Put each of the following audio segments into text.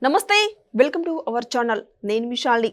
నమస్తే, welcome to our channel. నేను మిషాల్ని.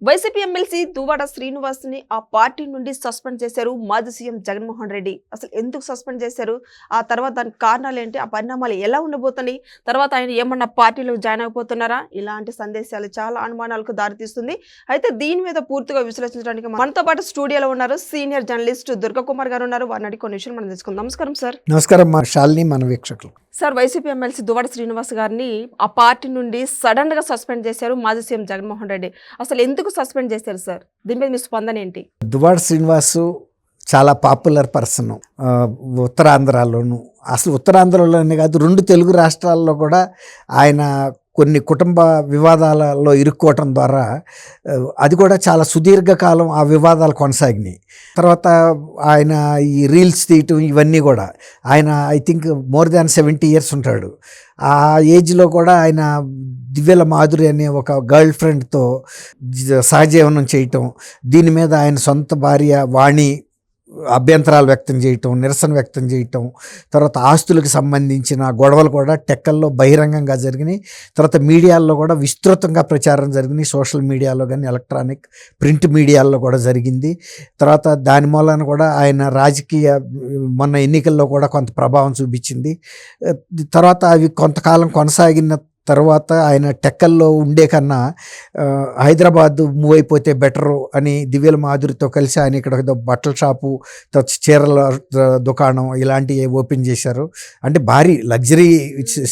YCP MLC Duvvada శ్రీనివాస్ని ఆ పార్టీ నుండి సస్పెండ్ చేశారు మాజీ సీఎం జగన్మోహన్ రెడ్డి. అసలు ఎందుకు సస్పెండ్ చేశారు, ఆ తర్వాత దానికి కారణాలు ఏంటి, ఆ పరిణామాలు ఎలా ఉండబోతున్నాయి, తర్వాత ఆయన ఏమన్నా పార్టీలో జాయిన్ అయిపోతున్నారా, ఇలాంటి సందేశాలు చాలా అనుమానాలకు దారితీస్తుంది. అయితే దీని మీద పూర్తిగా విశ్లేషించడానికి మనతో పాటు స్టూడియోలో ఉన్నారు సీనియర్ జర్నలిస్ట్ దుర్గా కుమార్ గారు ఉన్నారు. వారిని అడిగి కొన్ని విషయాలు మనం తెలుసుకుందాం. నమస్కారం సార్. నమస్కారం శాలిని, మన వీక్షకులు. Sir, YCP MLC Duvvada Srinivas గారిని ఆ పార్టీ నుండి సడన్ గా సస్పెండ్ చేశారు మాజీ సీఎం జగన్మోహన్ రెడ్డి. అసలు ఎందుకు సస్పెండ్ చేశారు సార్, దీని మీద మీ స్పందన ఏంటి? దువ్వాడ శ్రీనివాసు చాలా పాపులర్ పర్సన్ ఉత్తరాంధ్రలోను, అసలు ఉత్తరాంధ్రలోనే కాదు, 2 తెలుగు రాష్ట్రాల్లో కూడా ఆయన కొన్ని కుటుంబ వివాదాలలో ఇరుక్కోవటం ద్వారా అది కూడా చాలా సుదీర్ఘకాలం ఆ వివాదాలు కొనసాగినాయి. తర్వాత ఆయన ఈ రీల్స్ తీయటం ఇవన్నీ కూడా, ఆయన I think more than 70 years ఉంటాడు. ఆ ఏజ్లో కూడా ఆయన దివ్యల మాధురి అనే ఒక గర్ల్ ఫ్రెండ్తో సహజీవనం చేయటం, దీని మీద ఆయన సొంత భార్య వాణి అభ్యంతరాలు వ్యక్తం చేయటం, నిరసన వ్యక్తం చేయటం, తర్వాత ఆస్తులకు సంబంధించిన గొడవలు కూడా టెక్కల్లో బహిరంగంగా జరిగినాయి. తర్వాత మీడియాల్లో కూడా విస్తృతంగా ప్రచారం జరిగినాయి, సోషల్ మీడియాలో కానీ ఎలక్ట్రానిక్ ప్రింట్ మీడియాల్లో కూడా జరిగింది. తర్వాత దాని మూలాన కూడా ఆయన రాజకీయ మొన్న ఎన్నికల్లో కూడా కొంత ప్రభావం చూపించింది. తర్వాత అవి కొంతకాలం కొనసాగిన తర్వాత ఆయన టెక్కల్లో ఉండే కన్నా హైదరాబాద్ మూవ్ అయిపోతే బెటరు అని దివ్యల మాధురితో కలిసి ఆయన ఇక్కడ బట్టల షాపు, చీరల దుకాణం ఇలాంటివి ఓపెన్ చేశారు. అంటే భారీ లగ్జరీ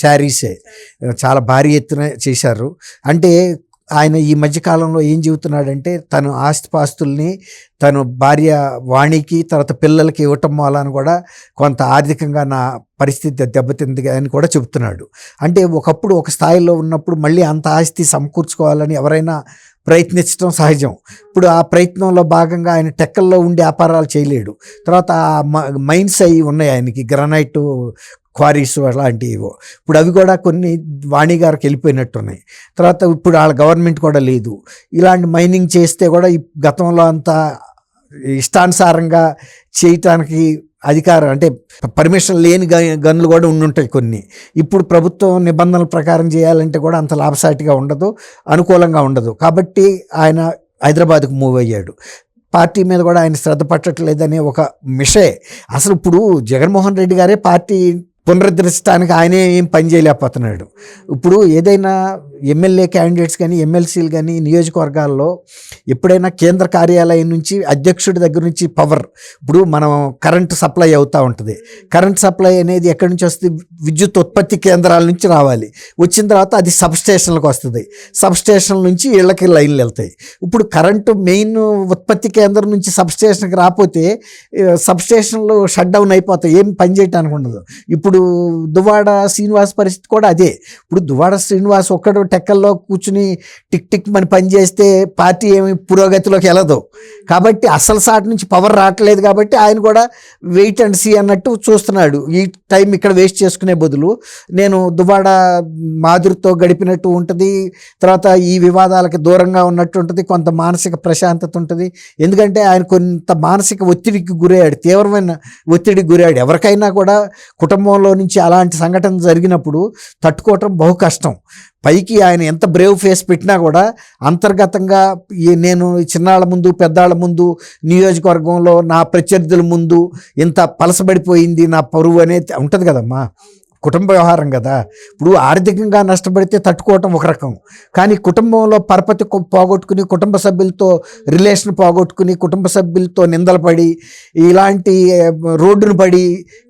శారీసే చాలా భారీ ఎత్తున చేశారు. అంటే ఆయన ఈ మధ్యకాలంలో ఏం చెబుతున్నాడంటే, తను ఆస్తిపాస్తుల్ని తను భార్య వాణికి తర్వాత పిల్లలకి ఇవ్వటం మూలాన్ని కూడా కొంత ఆర్థికంగా నా పరిస్థితి దెబ్బతింది అని కూడా చెబుతున్నాడు. అంటే ఒకప్పుడు ఒక స్థాయిలో ఉన్నప్పుడు మళ్ళీ అంత ఆస్తి సమకూర్చుకోవాలని ఎవరైనా ప్రయత్నించడం సహజం. ఇప్పుడు ఆ ప్రయత్నంలో భాగంగా ఆయన టెక్కల్లో ఉండి వ్యాపారాలు చేయలేడు. తర్వాత మైన్స్ అవి ఉన్నాయి ఆయనకి, గ్రానైట్ క్వారీస్ అలాంటివి. ఇప్పుడు అవి కూడా కొన్ని వాణి గారికి వెళ్ళిపోయినట్టు ఉన్నాయి. తర్వాత ఇప్పుడు వాళ్ళ గవర్నమెంట్ కూడా లేదు. ఇలాంటి మైనింగ్ చేస్తే కూడా ఈ గతంలో అంతా ఇష్టానుసారంగా చేయటానికి అధికారం, అంటే పర్మిషన్ లేని గన్లు కూడా ఉండుంటాయి కొన్ని. ఇప్పుడు ప్రభుత్వం నిబంధనల ప్రకారం చేయాలంటే కూడా అంత లాభసాటిగా ఉండదు, అనుకూలంగా ఉండదు. కాబట్టి ఆయన హైదరాబాద్కు మూవ్ అయ్యాడు. పార్టీ మీద కూడా ఆయన శ్రద్ధ పట్టట్లేదనే ఒక మిషే. అసలు ఇప్పుడు జగన్మోహన్ రెడ్డి గారే పార్టీ పునరుద్ధరించడానికి ఆయనే ఏం పని చేయలేకపోతున్నాడు. ఇప్పుడు ఏదైనా ఎమ్మెల్యే క్యాండిడేట్స్ కానీ ఎమ్మెల్సీలు కానీ నియోజకవర్గాల్లో ఎప్పుడైనా కేంద్ర కార్యాలయం నుంచి అధ్యక్షుడి దగ్గర నుంచి పవర్, ఇప్పుడు మనం కరెంటు సప్లై అవుతూ ఉంటుంది. కరెంట్ సప్లై అనేది ఎక్కడి నుంచి వస్తుంది? విద్యుత్ ఉత్పత్తి కేంద్రాల నుంచి రావాలి. వచ్చిన తర్వాత అది సబ్స్టేషన్లకు వస్తుంది. సబ్స్టేషన్ నుంచి ఇళ్ళకి లైన్లు వెళ్తాయి. ఇప్పుడు కరెంటు మెయిన్ ఉత్పత్తి కేంద్రం నుంచి సబ్స్టేషన్కి రాకపోతే సబ్స్టేషన్లు షట్ డౌన్ అయిపోతాయి, ఏం పని చేయడానికి ఉండదు. ఇప్పుడు దువ్వాడ శ్రీనివాస్ పరిస్థితి కూడా అదే. ఇప్పుడు దువ్వాడ శ్రీనివాస్ ఒక్కడు టెక్కల్లో కూర్చుని టిక్ టిక్ అని పని చేస్తే పార్టీ ఏమి పురోగతిలోకి వెళ్ళదు. కాబట్టి అసలు సాటి నుంచి పవర్ రావట్లేదు కాబట్టి ఆయన కూడా వెయిట్ అండ్ సీ అన్నట్టు చూస్తున్నాడు. ఈ టైం ఇక్కడ వేస్ట్ చేసుకునే బదులు నేను దువ్వాడ మాధురితో గడిపినట్టు ఉంటుంది, తర్వాత ఈ వివాదాలకు దూరంగా ఉన్నట్టు ఉంటుంది, కొంత మానసిక ప్రశాంతత ఉంటుంది. ఎందుకంటే ఆయన కొంత మానసిక ఒత్తిడికి గురయ్యాడు, తీవ్రమైన ఒత్తిడికి గురయ్యాడు. ఎవరికైనా కూడా కుటుంబంలో నుంచి అలాంటి సంఘటన జరిగినప్పుడు తట్టుకోవటం బహు కష్టం. పైకి ఆయన ఎంత బ్రేవ్ ఫేస్ పెట్టినా కూడా అంతర్గతంగా నేను చిన్నాళ్ళ ముందు పెద్దాళ్ళ ముందు నియోజకవర్గంలో నా ప్రత్యర్థుల ముందు ఇంత పలసబడిపోయింది నా పరువు అనేది ఉంటుంది కదమ్మా. కుటుంబ వ్యవహారం కదా. ఇప్పుడు ఆర్థికంగా నష్టపడితే తట్టుకోవటం ఒక రకం, కానీ కుటుంబంలో పరపతి పోగొట్టుకుని, కుటుంబ సభ్యులతో రిలేషన్ పోగొట్టుకుని, కుటుంబ సభ్యులతో నిందలు పడి, ఇలాంటి రోడ్డును పడి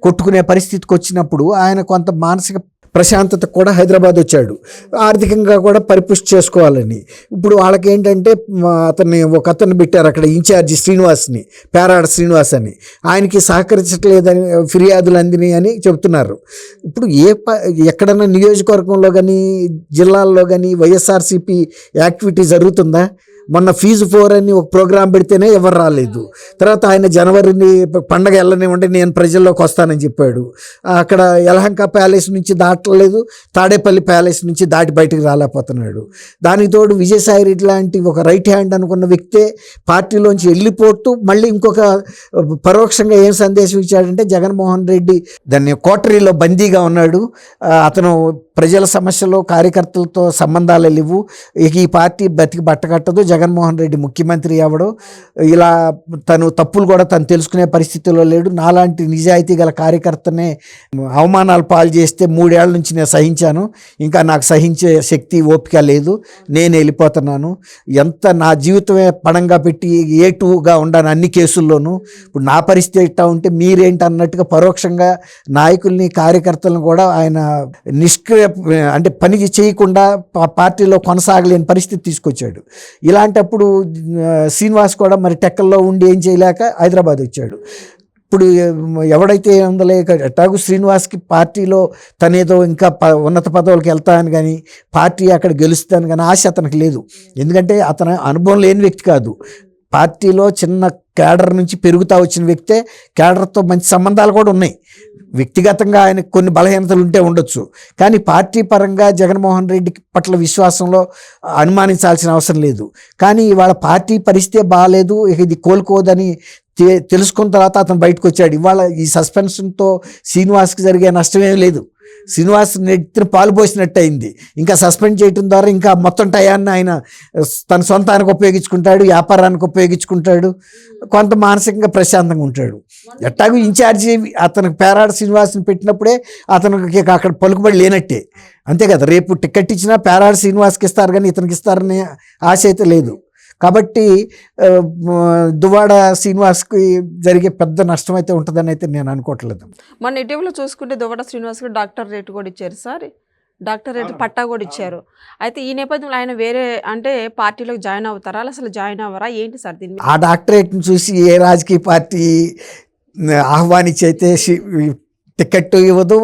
కొట్టుకునే పరిస్థితికి వచ్చినప్పుడు ఆయన కొంత మానసిక ప్రశాంతత కూడా హైదరాబాద్ వచ్చాడు, ఆర్థికంగా కూడా పరిపుష్టి చేసుకోవాలని. ఇప్పుడు వాళ్ళకి ఏంటంటే ఒక అతన్ని పెట్టారు అక్కడ ఇన్ఛార్జి శ్రీనివాస్ని, పేరాడ శ్రీనివాస్ అని. ఆయనకి సహకరించట్లేదని ఫిర్యాదులు అందినాయి అని చెబుతున్నారు. ఇప్పుడు ఎక్కడన్నా నియోజకవర్గంలో కానీ జిల్లాల్లో కానీ వైఎస్ఆర్సీపీ యాక్టివిటీ జరుగుతుందా? మొన్న ఫీజు 4 అని ఒక ప్రోగ్రాం పెడితేనే ఎవరు రాలేదు. తర్వాత ఆయన జనవరిని పండగ వెళ్ళనివ్వండి నేను ప్రజల్లోకి వస్తానని చెప్పాడు. అక్కడ యలహంక ప్యాలెస్ నుంచి దాటలేదు, తాడేపల్లి ప్యాలెస్ నుంచి దాటి బయటకు రాలేకపోతున్నాడు. దానికి తోడు విజయసాయి రెడ్డి లాంటి ఒక రైట్ హ్యాండ్ అనుకున్న వ్యక్తే పార్టీలోంచి వెళ్ళిపోతూ మళ్ళీ ఇంకొక పరోక్షంగా ఏం సందేశం ఇచ్చాడంటే, జగన్మోహన్ రెడ్డి దాన్ని కోటరీలో బందీగా ఉన్నాడు, అతను ప్రజల సమస్యలు కార్యకర్తలతో సంబంధాలు లేవు, ఇక ఈ పార్టీ బతికి బట్టకట్టదు, జగన్మోహన్ రెడ్డి ముఖ్యమంత్రి అవ్వడు, ఇలా తను తప్పులు కూడా తను తెలుసుకునే పరిస్థితిలో లేడు, నాలాంటి నిజాయితీ గల కార్యకర్తనే అవమానాలు పాలు చేస్తే 3 ఏళ్ల నుంచి నేను సహించాను, ఇంకా నాకు సహించే శక్తి ఓపిక లేదు, నేను వెళ్ళిపోతున్నాను, ఎంత నా జీవితమే పణంగా పెట్టి A2గా ఉండాను అన్ని కేసుల్లోనూ, ఇప్పుడు నా పరిస్థితి ఎట్టా ఉంటే మీరేంటి అన్నట్టుగా పరోక్షంగా నాయకుల్ని కార్యకర్తలను కూడా ఆయన అంటే పని చేయకుండా పార్టీలో కొనసాగలేని పరిస్థితి తీసుకొచ్చాడు. ఇలాంటప్పుడు శ్రీనివాస్ కూడా మరి టెక్కల్లో ఉండి ఏం చేయలేక హైదరాబాద్ వచ్చాడు. ఇప్పుడు ఎవడైతే ఉందలేక ఎట్టాగు శ్రీనివాస్కి పార్టీలో తనేదో ఇంకా ఉన్నత పదవులకు వెళ్తాను కానీ పార్టీ అక్కడ గెలుస్తాను కానీ ఆశ అతనికి లేదు. ఎందుకంటే అతను అనుభవం లేని వ్యక్తి కాదు, పార్టీలో చిన్న క్యాడర్ నుంచి పెరుగుతూ వచ్చిన వ్యక్తే, క్యాడర్తో మంచి సంబంధాలు కూడా ఉన్నాయి, వ్యక్తిగతంగా ఆయనకు కొన్ని బలహీనతలు ఉంటే ఉండొచ్చు, కానీ పార్టీ పరంగా జగన్మోహన్ రెడ్డి పట్ల విశ్వాసంలో అనుమానించాల్సిన అవసరం లేదు. కానీ ఇవాళ పార్టీ పరిస్థితే బాగాలేదు, ఇక ఇది కోలుకోదని తెలుసుకున్న తర్వాత అతను బయటకు వచ్చాడు. ఇవాళ ఈ సస్పెన్షన్తో శ్రీనివాస్కి జరిగే నష్టమేం లేదు, శ్రీనివాస్ నెత్తిన పాలు పోసినట్టు అయింది. ఇంకా సస్పెండ్ చేయడం ద్వారా ఇంకా మొత్తం టయాన్ని ఆయన తన సొంతానికి ఉపయోగించుకుంటాడు, వ్యాపారానికి ఉపయోగించుకుంటాడు, కొంత మానసికంగా ప్రశాంతంగా ఉంటాడు. ఎట్టాగూ ఇన్ఛార్జి అతనికి పేరాడ శ్రీనివాస్ని పెట్టినప్పుడే అతనికి అక్కడ పలుకుబడి లేనట్టే, అంతే కదా. రేపు టికెట్ ఇచ్చినా పేరాడ శ్రీనివాస్కి ఇస్తారు కానీ ఇతనికి ఇస్తారనే ఆశ అయితే లేదు. కాబట్టి దువ్వాడ శ్రీనివాస్కి జరిగే పెద్ద నష్టం అయితే ఉంటుందని అయితే నేను అనుకోవట్లేదు. మన ఇటీవల చూసుకుంటే దువ్వాడ శ్రీనివాస్కి డాక్టర్ రేట్ కూడా ఇచ్చారు సార్, డాక్టర్ రేట్ పట్టా కూడా ఇచ్చారు. అయితే ఈ నేపథ్యంలో ఆయన వేరే అంటే పార్టీలోకి జాయిన్ అవుతారా, అసలు జాయిన్ అవ్వరా ఏంటి సార్ దీన్ని? ఆ డాక్టరేట్ని చూసి ఏ రాజకీయ పార్టీ ఆహ్వానించి అయితే టికెట్ ఇవ్వదు,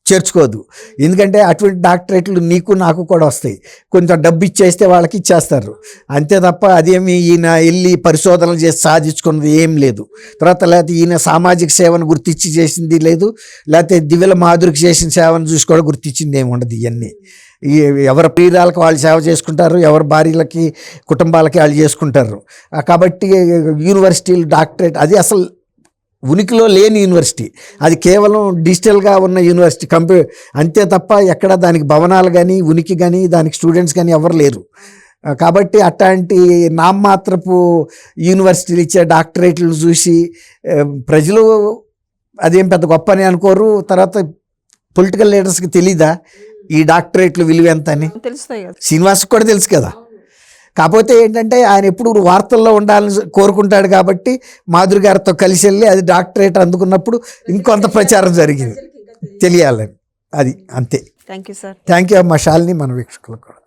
చేర్చుకోదు. ఎందుకంటే అటువంటి డాక్టరేట్లు నీకు నాకు కూడా వస్తాయి, కొంచెం డబ్బు ఇచ్చేస్తే వాళ్ళకి ఇచ్చేస్తారు అంతే తప్ప అదేమి ఈయన వెళ్ళి పరిశోధనలు చేసి సాధించుకున్నది ఏం లేదు. తర్వాత లేకపోతే ఈయన సామాజిక సేవను గుర్తించి చేసింది లేదు, లేకపోతే దివ్యల మాధురికి చేసిన సేవను చూసి కూడా గుర్తించింది ఏమి ఉండదు. ఇవన్నీ ఎవరి ప్రియురాలకు వాళ్ళు సేవ చేసుకుంటారు, ఎవరి భార్యలకి కుటుంబాలకి వాళ్ళు చేసుకుంటారు. కాబట్టి యూనివర్సిటీలు డాక్టరేట్ అది అసలు ఉనికిలో లేని యూనివర్సిటీ, అది కేవలం డిజిటల్గా ఉన్న యూనివర్సిటీ అంతే తప్ప ఎక్కడ దానికి భవనాలు కానీ ఉనికి కానీ దానికి స్టూడెంట్స్ కానీ ఎవరు లేరు. కాబట్టి అట్లాంటి నామమాత్రపు యూనివర్సిటీలు ఇచ్చే డాక్టరేట్లను చూసి ప్రజలు అదేం పెద్ద గొప్ప అని అనుకోరు. తర్వాత పొలిటికల్ లీడర్స్కి తెలీదా ఈ డాక్టరేట్లు విలువ ఎంత అని? తెలుస్తాయి కదా, శ్రీనివాస్కి కూడా తెలుసు కదా. కాకపోతే ఏంటంటే ఆయన ఎప్పుడు వార్తల్లో ఉండాలని కోరుకుంటాడు కాబట్టి మాధురి గారితో కలిసి వెళ్ళి అది డాక్టరేట్ అందుకున్నప్పుడు ఇంకొంత ప్రచారం జరిగింది తెలియాలని, అది అంతే. Thank you sir. Thank you అమ్మా శాలిని, మన వీక్షకులకు కూడా.